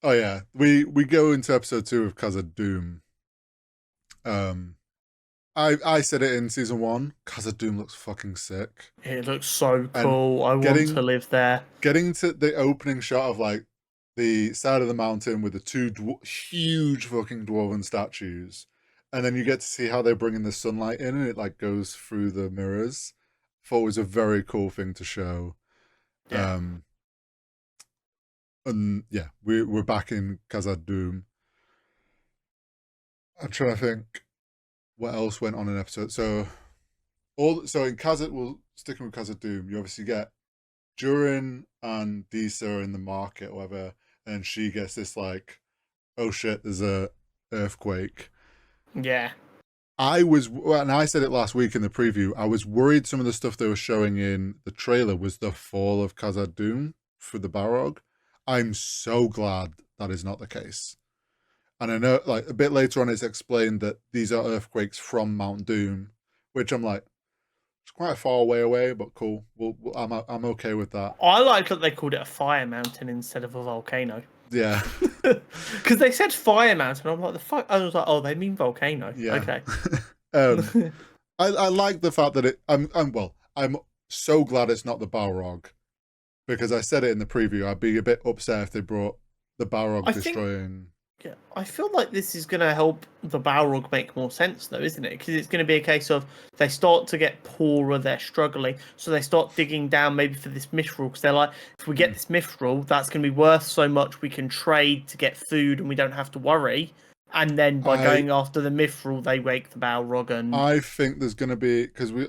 Oh yeah, we go into episode 2 of Khazad Doom. Um, I said it in season 1. Khazad Doom looks fucking sick, It looks so and cool. I want to getting live there. getting to the opening shot of like the side of the mountain with the two huge fucking dwarven statues, and then you get to see how they're bringing the sunlight in, and it like goes through the mirrors. Thought it was a very cool thing to show. Yeah. Um, and yeah, we're back in Khazad Doom. I'm trying to think what else went on in episode. So in Khazad, we'll sticking with Khazad Doom. You obviously get Durin and Disa are in the market, or whatever, and she gets this like, oh shit, there's a earthquake. Yeah. And I said it last week in the preview. I was worried some of the stuff they were showing in the trailer was the fall of Khazad Doom for the Balrog. I'm so glad that is not the case. And I know, like a bit later on, it's explained that these are earthquakes from Mount Doom, which I'm like, it's quite a far way away, but cool. I'm okay with that. I like that they called it a fire mountain instead of a volcano. Yeah, Because they said fire mountain. I'm like, the fuck? I was like, oh, they mean volcano. yeah. Okay. um, I like the fact that I'm so glad it's not the Balrog, because I said it in the preview. I'd be a bit upset if they brought the Balrog I think destroying. Yeah, I feel like this is going to help the Balrog make more sense, though, isn't it? Because it's going to be a case of they start to get poorer, they're struggling, so they start digging down maybe for this mithril, because they're like, if we get this mithril, that's going to be worth so much, we can trade to get food and we don't have to worry. And then by I going after the mithril, they wake the Balrog and... I think there's going to be, because we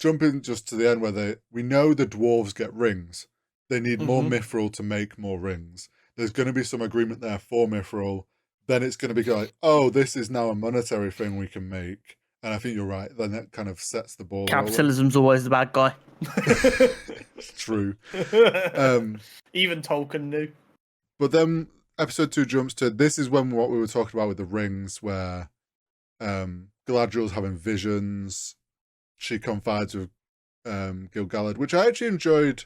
jumping just to the end where we know the dwarves get rings. They need more Mhm. mithril to make more rings. There's going to be some agreement there for mithril. Then it's going to be like, oh, this is now a monetary thing we can make. And I think you're right. Then that kind of sets the ball rolling. Capitalism's always the bad guy. It's true. Even Tolkien knew. But then episode 2 jumps to, this is when what we were talking about with the rings, where Galadriel's having visions. She confides with Gil-galad, which I actually enjoyed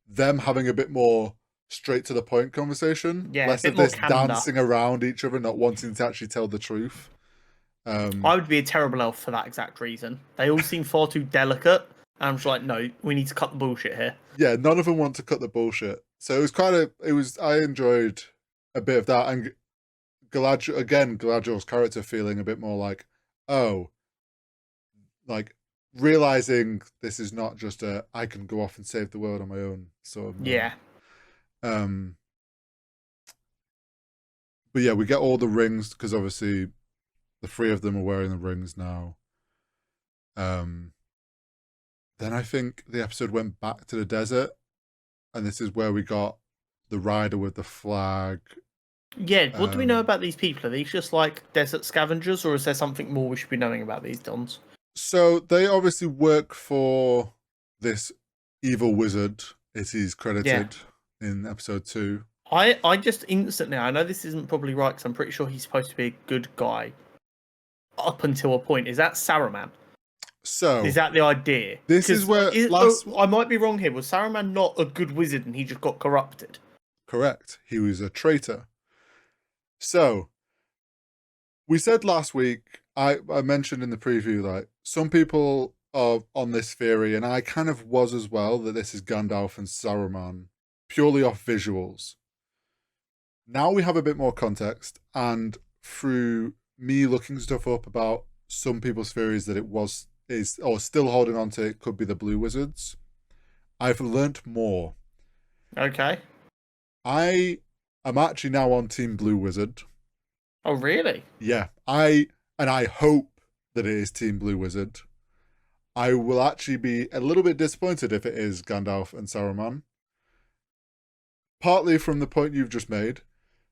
them having a bit more straight to the point conversation. Yeah, Less a bit of more this candor. dancing around each other, not wanting to actually tell the truth. I would be a terrible elf for that exact reason. They all seem far too delicate. And I'm just like, no, we need to cut the bullshit here. Yeah, none of them want to cut the bullshit. So I enjoyed a bit of that. And Galadriel's character feeling a bit more like, oh, like realizing this is not just I can go off and save the world on my own sort of moment. Yeah. But yeah, we get all the rings because obviously the three of them are wearing the rings now. Then I think the episode went back to the desert, and this is where we got the rider with the flag. Yeah, what do we know about these people? Are these just like desert scavengers, or is there something more we should be knowing about these dons? So they obviously work for this evil wizard. It is credited in episode 2. I just instantly, I know this isn't probably right because I'm pretty sure he's supposed to be a good guy up until a point. Is that Saruman? So is that the idea? This is where I might be wrong here. Was Saruman not a good wizard and he just got corrupted? Correct. He was a traitor. So we said last week, I mentioned in the preview, like some people are on this theory, and I kind of was as well, that this is Gandalf and Saruman purely off visuals. Now we have a bit more context, and through me looking stuff up about some people's theories that still holding on to it could be the Blue Wizards, I've learnt more. Okay. I am actually now on Team Blue Wizard. Oh, really? Yeah. I hope that it is Team Blue Wizard. I will actually be a little bit disappointed if it is Gandalf and Saruman. Partly from the point you've just made.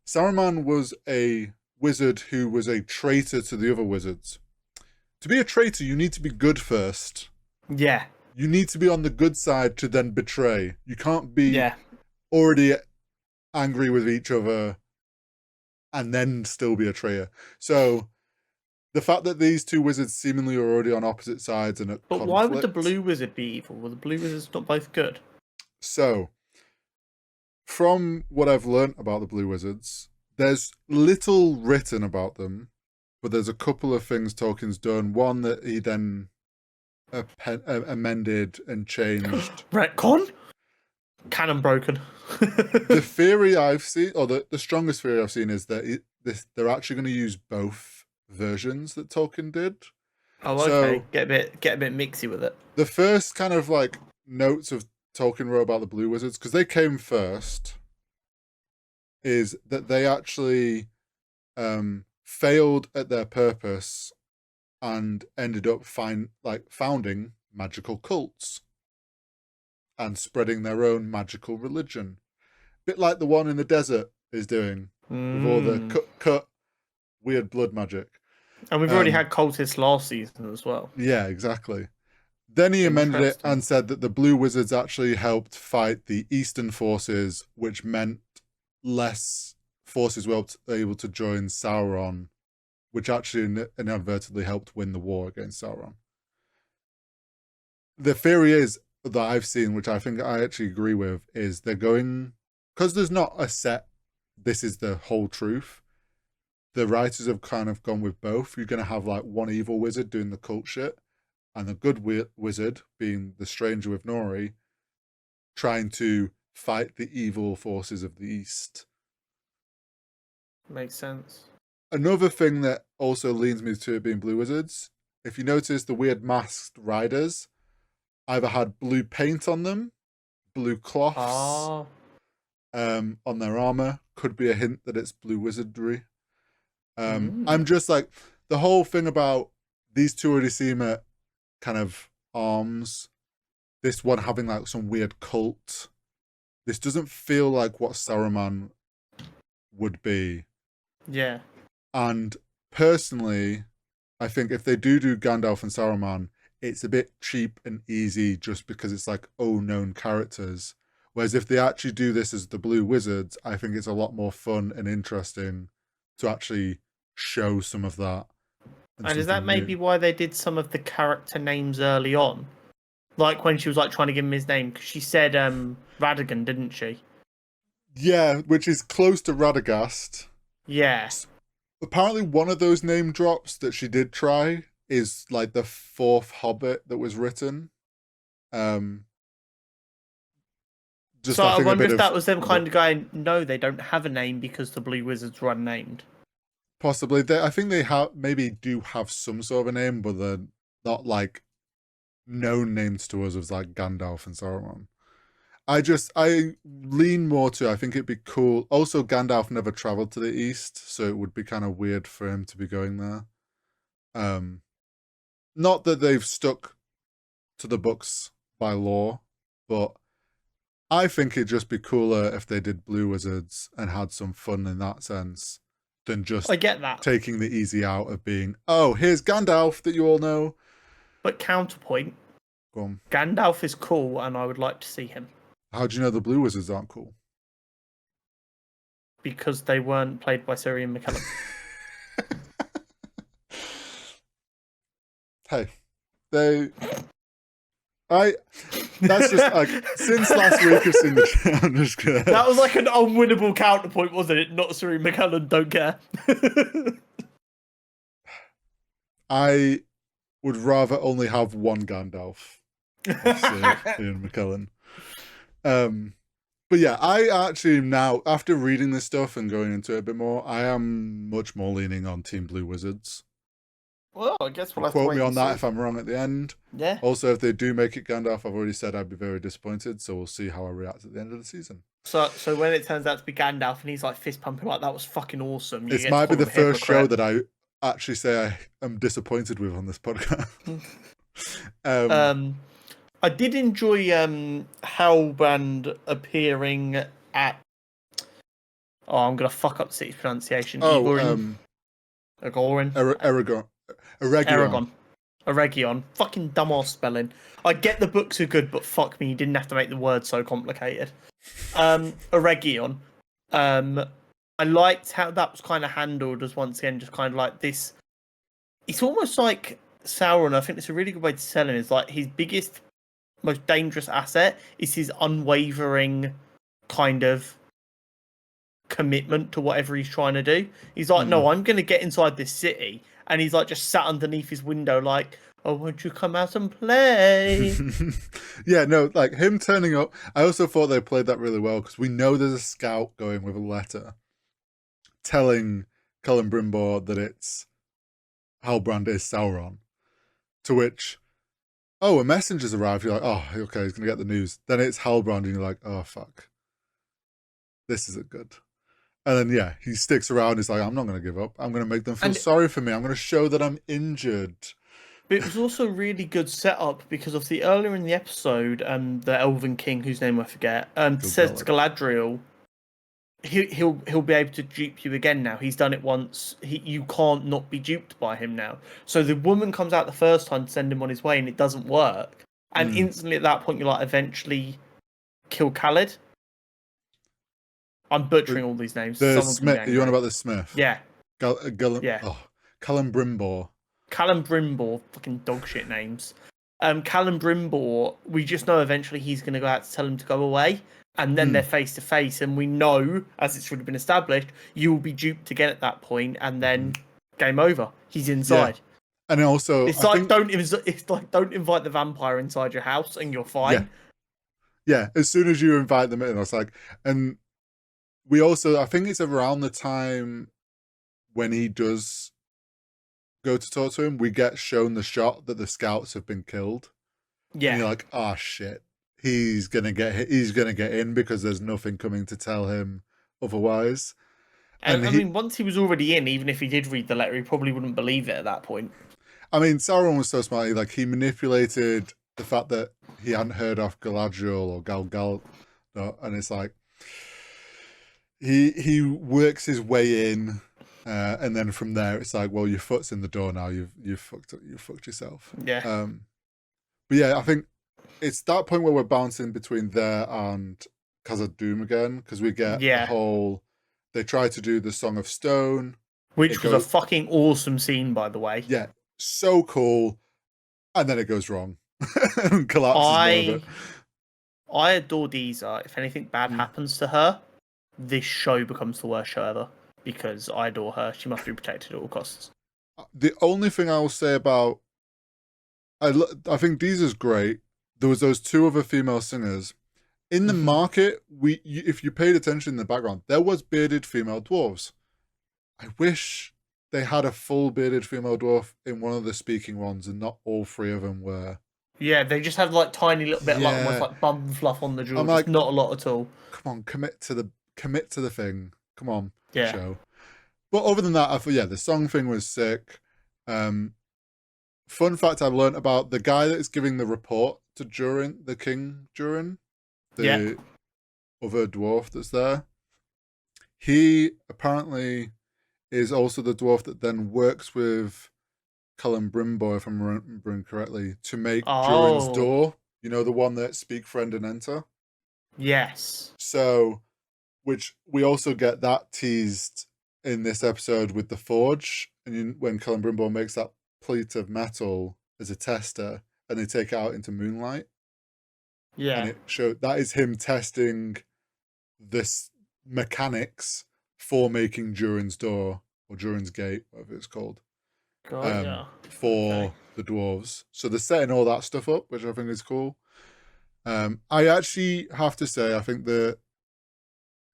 Saruman was a wizard who was a traitor to the other wizards. To be a traitor, you need to be good first. Yeah. You need to be on the good side to then betray. You can't be already angry with each other and then still be a traitor. So the fact that these two wizards seemingly are already on opposite sides and at conflict. Why would the Blue Wizard be evil? Were the Blue Wizards not both good? So, from what I've learnt about the Blue Wizards, there's little written about them, but there's a couple of things Tolkien's done. One that he then amended and changed. Retcon? Canon broken. The theory I've seen, or the strongest theory I've seen, is that they're actually going to use both versions that Tolkien did. Oh, So, okay. Get a bit mixy with it. the first kind of like notes of Tolkien wrote about the Blue Wizards, because they came first, is that they actually failed at their purpose and ended up founding magical cults and spreading their own magical religion. Bit like the one in the desert is doing with all the cut weird blood magic. And we've already had cultists last season as well. Yeah, exactly. Then he amended it and said that the Blue Wizards actually helped fight the Eastern forces, which meant less forces were able to join Sauron, which actually inadvertently helped win the war against Sauron. The theory is that I've seen, which I think I actually agree with, is they're going, because there's not a set, this is the whole truth. The writers have kind of gone with both. You're going to have like one evil wizard doing the cult shit, and the good wizard, being the stranger with Nori, trying to fight the evil forces of the East. Makes sense. Another thing that also leans me to it being Blue Wizards, if you notice the weird masked riders, either had blue paint on them, blue cloths on their armor. Could be a hint that it's blue wizardry. I'm just like, the whole thing about these two already seem at kind of arms. This one having like some weird cult. This doesn't feel like what Saruman would be. Yeah. And personally, I think if they do Gandalf and Saruman, it's a bit cheap and easy just because it's like known characters. Whereas if they actually do this as the Blue Wizards, I think it's a lot more fun and interesting to actually show some of that. And is that maybe why they did some of the character names early on? Like when she was like trying to give him his name, because she said Radagon, didn't she? Yeah, which is close to Radagast. Yeah. Apparently one of those name drops that she did try is like the fourth Hobbit that was written. So I wonder if that was them kind of going, no, they don't have a name because the Blue Wizards were unnamed. Possibly. I think they do have some sort of a name, but they're not like known names to us as like Gandalf and Saruman. I lean more to, I think it'd be cool. Also, Gandalf never traveled to the East, so it would be kind of weird for him to be going there. Not that they've stuck to the books by law, but I think it'd just be cooler if they did Blue Wizards and had some fun in that sense than just I get that. taking the easy out of being, oh, here's Gandalf that you all know. But counterpoint, Go on. Gandalf is cool and I would like to see him. How do you know the Blue Wizards aren't cool? Because they weren't played by Sir Ian McKellen. Hey, that's just like, since last week I've seen the I'm just kidding. That was like an unwinnable counterpoint, wasn't it? Not Sir Ian McKellen, don't care. I would rather only have one Gandalf of Sir Ian McKellen. But yeah, I actually now, after reading this stuff and going into it a bit more, I am much more leaning on Team Blue Wizards. Well, I guess we'll have to Quote wait me on and that see. if I'm wrong at the end. Yeah. Also, if they do make it Gandalf, I've already said I'd be very disappointed, so we'll see how I react at the end of the season. So when it turns out to be Gandalf and he's like fist pumping like that was fucking awesome. This might be the first show that I actually say I am disappointed with on this podcast. I did enjoy Halbrand appearing at. Oh, I'm gonna fuck up the city's pronunciation. Eregion. Fucking dumbass spelling. I get the books are good, but fuck me, you didn't have to make the word so complicated. Eregion. I liked how that was kind of handled as once again just kind of like this. It's almost like Sauron. I think it's a really good way to sell him. Is like his biggest, most dangerous asset is his unwavering kind of commitment to whatever he's trying to do. He's like, no, I'm going to get inside this city. And he's like just sat underneath his window like, oh, won't you come out and play? Yeah, no, like him turning up. I also thought they played that really well because we know there's a scout going with a letter telling Colin Brimbor that it's Halbrand is Sauron. To which, oh, a messenger's arrived. You're like, oh, okay, he's gonna get the news. Then it's Halbrand, and you're like, oh fuck, this isn't good. And then yeah, he sticks around. He's like, I'm not gonna give up. I'm gonna make them feel sorry for me. I'm gonna show that I'm injured. But it was also really good setup because of the earlier in the episode, the Elven King, whose name I forget, says to Galadriel, he'll be able to dupe you again now. He's done it once. You can't not be duped by him now. So the woman comes out the first time to send him on his way, and it doesn't work. And instantly at that point, you're like, eventually kill Khaled. I'm butchering all these names. The Smith. You on about the Smith? Yeah. Yeah. Oh, Callum Brimbor. Callum Brimbor, fucking dogshit names. Callum Brimbor, we just know eventually he's going to go out to tell him to go away, and then they're face to face, and we know, as it's already been established, you will be duped again at that point, and then game over. He's inside. Yeah. And also, it's like don't invite the vampire inside your house, and you're fine. Yeah. As soon as you invite them in, I was like, and we also, I think it's around the time when he does go to talk to him, we get shown the shot that the scouts have been killed. Yeah. And you're like, oh shit. He's gonna get in because there's nothing coming to tell him otherwise. And I mean, once he was already in, even if he did read the letter, he probably wouldn't believe it at that point. I mean, Sauron was so smart. He manipulated the fact that he hadn't heard of Galadriel or Gal, and it's like he works his way in. And then from there, it's like, well, your foot's in the door now. You've fucked yourself. Yeah. But yeah, I think it's that point where we're bouncing between there and Khazad-dûm again because we get the whole. They try to do the Song of Stone, which was a fucking awesome scene, by the way. Yeah, so cool, and then it goes wrong and collapses. I adore Deezer. If anything bad happens to her, this show becomes the worst show ever. Because I adore her. She must be protected at all costs. The only thing I will say about... I think Deezer's great. There was those two other female singers. In the market, if you paid attention in the background, there was bearded female dwarves. I wish they had a full bearded female dwarf in one of the speaking ones and not all three of them were. Yeah, they just had tiny little bit almost bum fluff on the jaw. Like, not a lot at all. Come on, commit to the thing. Come on. Yeah. Show. But other than that, I thought, the song thing was sick. Fun fact I've learned about the guy that is giving the report to Durin, the King Durin, the other dwarf that's there. He apparently is also the dwarf that then works with Colin Brimbor, if I'm remembering correctly, to make Durin's door. You know, the one that speak, friend, and enter? Yes. So... which we also get that teased in this episode with the forge, and when Colin Brimbor makes that plate of metal as a tester, and they take it out into moonlight. Yeah, and it showed that is him testing this mechanics for making Durin's door or Durin's gate, whatever it's called, for the dwarves. So they're setting all that stuff up, which I think is cool. I actually have to say, I think the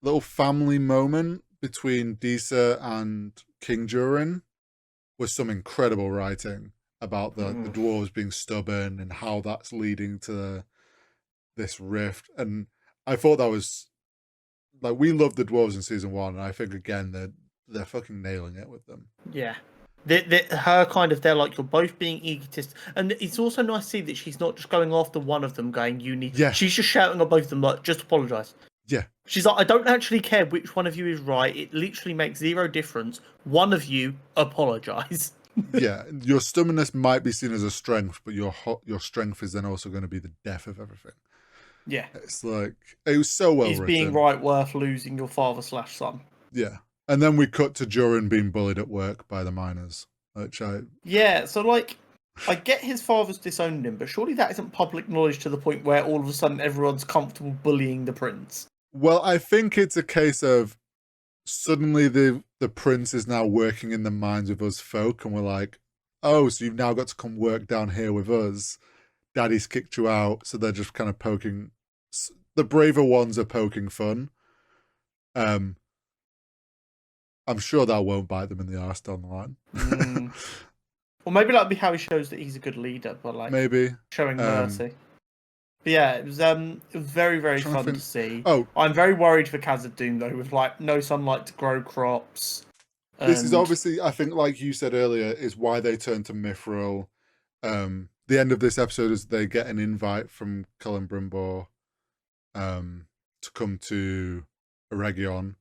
little family moment between Disa and King Durin was some incredible writing about the dwarves being stubborn and how that's leading to this rift. And I thought that was we loved the dwarves in season 1, and I think again they're fucking nailing it with them. Yeah. They're like, you're both being egotist, and it's also nice to see that she's not just going after one of them going, you need... Yeah. She's just shouting at both of them like, just apologise. Yeah. She's like, I don't actually care which one of you is right. It literally makes zero difference. One of you, apologise. Yeah, your stubbornness might be seen as a strength, but your strength is then also going to be the death of everything. Yeah. It's like, it was so well written. Is being right worth losing your father/son? Yeah. And then we cut to Durin being bullied at work by the miners, which Yeah, so I get his father's disowned him, but surely that isn't public knowledge to the point where all of a sudden everyone's comfortable bullying the prince. Well, I think it's a case of suddenly the prince is now working in the minds of us folk, and we're like, oh, so you've now got to come work down here with us. Daddy's kicked you out, so they're just kind of poking. The braver ones are poking fun. I'm sure that won't bite them in the arse down the line. Or maybe that'll be how he shows that he's a good leader, but like Maybe showing mercy. But yeah, it was very, very fun to see. Oh, I'm very worried for Khazad-dûm though, with like no sunlight to grow crops. This is obviously, I think, like you said earlier, is why they turn to Mithril. The end of this episode is they get an invite from Cullen Brimbor to come to Eregion.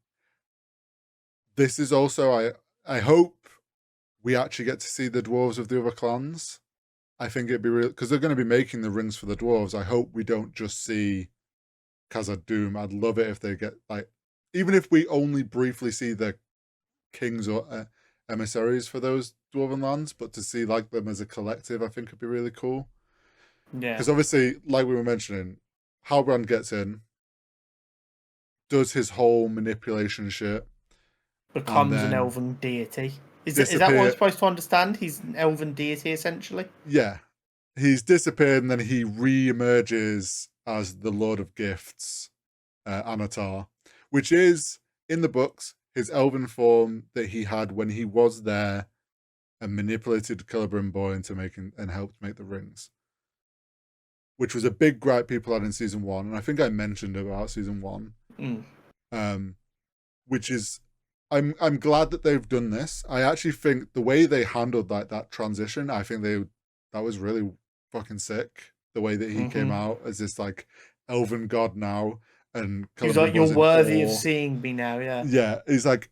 This is also, I hope we actually get to see the dwarves of the other clans. I think it'd be real, because they're going to be making the rings for the dwarves. I hope we don't just see Khazad-dûm. I'd love it if they get, like, even if we only briefly see the kings or emissaries for those dwarven lands, but to see like them as a collective, I think would be really cool. Yeah, because obviously, like we were mentioning, Halbrand gets in, does his whole manipulation shit, becomes an elven deity. Is that what I'm supposed to understand? He's an elven deity essentially. Yeah, he's disappeared, and then he re-emerges as the Lord of Gifts, Anatar, which is in the books his elven form that he had when he was there and manipulated Celebrimbor into making and helped make the rings, which was a big gripe people had in season 1, and I think I mentioned about season 1. Which is, I'm glad that they've done this. I actually think the way they handled that transition, I think that was really fucking sick. The way that he came out as this like elven god now, and he's like, "You're worthy of seeing me now." Yeah, he's like,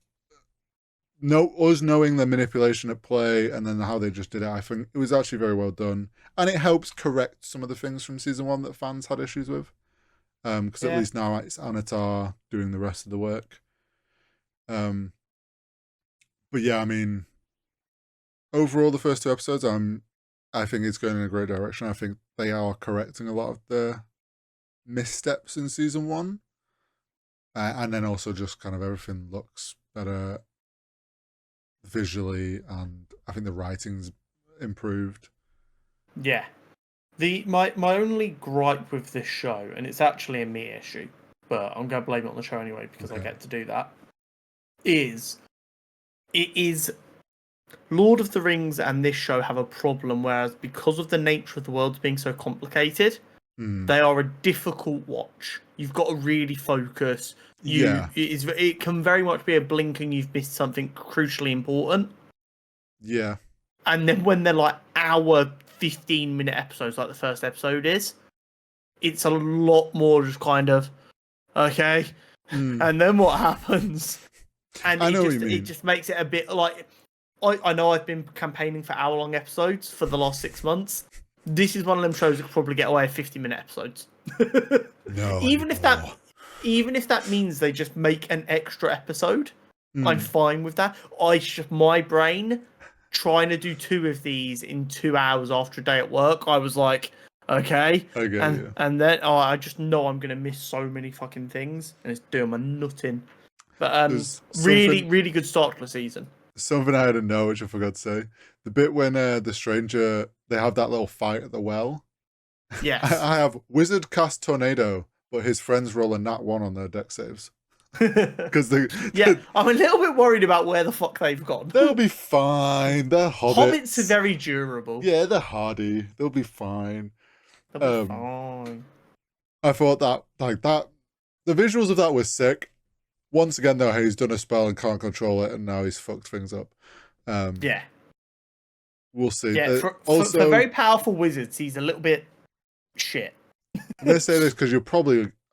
us knowing the manipulation at play, and then how they just did it. I think it was actually very well done, and it helps correct some of the things from season 1 that fans had issues with. Because at least now it's Anatar doing the rest of the work. But yeah, I mean, overall, the first 2 episodes, I think it's going in a great direction. I think they are correcting a lot of the missteps in season 1, and then also just kind of everything looks better visually, and I think the writing's improved. Yeah. My only gripe with this show, and it's actually a me issue, but I'm going to blame it on the show anyway because I get to do that, is Lord of the Rings and this show have a problem, whereas because of the nature of the worlds being so complicated, they are a difficult watch. You've got to really focus. It can very much be a blink and you've missed something crucially important. Yeah. And then when they're like hour 15-minute episodes, like the first episode is, it's a lot more just kind of okay, and then what happens? And it just makes it a bit like, I know I've been campaigning for hour-long episodes for the last 6 months. This is one of them shows that could probably get away with 50-minute episodes. No, even if that means they just make an extra episode, I'm fine with that. My brain trying to do 2 of these in 2 hours after a day at work, I was like, okay. And then I just know I'm gonna miss so many fucking things, and it's doing my nutting. But really good start to the season. Something I had to know, which I forgot to say. The bit when the stranger, they have that little fight at the well. Yes. I have wizard cast tornado, but his friends roll a nat 1 on their deck saves. Because I'm a little bit worried about where the fuck they've gone. They'll be fine. They're hobbits. Hobbits are very durable. Yeah, they're hardy. They'll be fine. They'll be fine. I thought that the visuals of that was sick. Once again, though, he's done a spell and can't control it, and now he's fucked things up. We'll see. Yeah, for very powerful wizards, he's a little bit shit. I'm going to say this because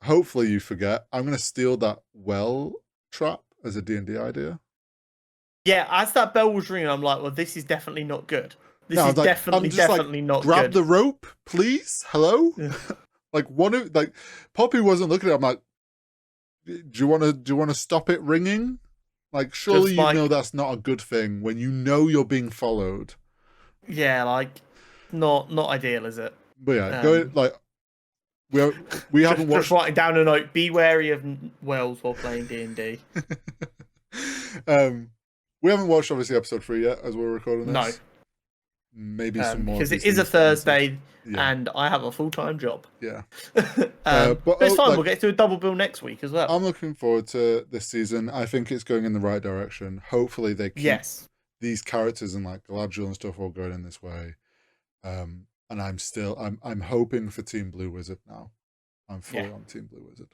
hopefully you forget. I'm going to steal that well trap as a D&D idea. Yeah, as that bell was ringing, I'm like, well, this is definitely not good. This is definitely not good. Grab the rope, please. Hello? Poppy wasn't looking at it. I'm like, do you want to stop it ringing? Like, surely know that's not a good thing when you know you're being followed. Yeah, like, not ideal, is it? But yeah, we haven't watched. Just writing down a note: be wary of wells while playing D&D. We haven't watched obviously episode 3 yet as we're recording No, this. Maybe some more of because it these is a things to answer. Thursday Yeah, and I have a full-time job. yeah. But it's fine. like, We'll get to a double bill next week as well. I'm looking forward to this season. I think it's going in the right direction. Hopefully they keep Yes. these characters and like Galadriel and stuff all going in this way. And I'm hoping for Team Blue Wizard now. I'm fully on Team Blue Wizard.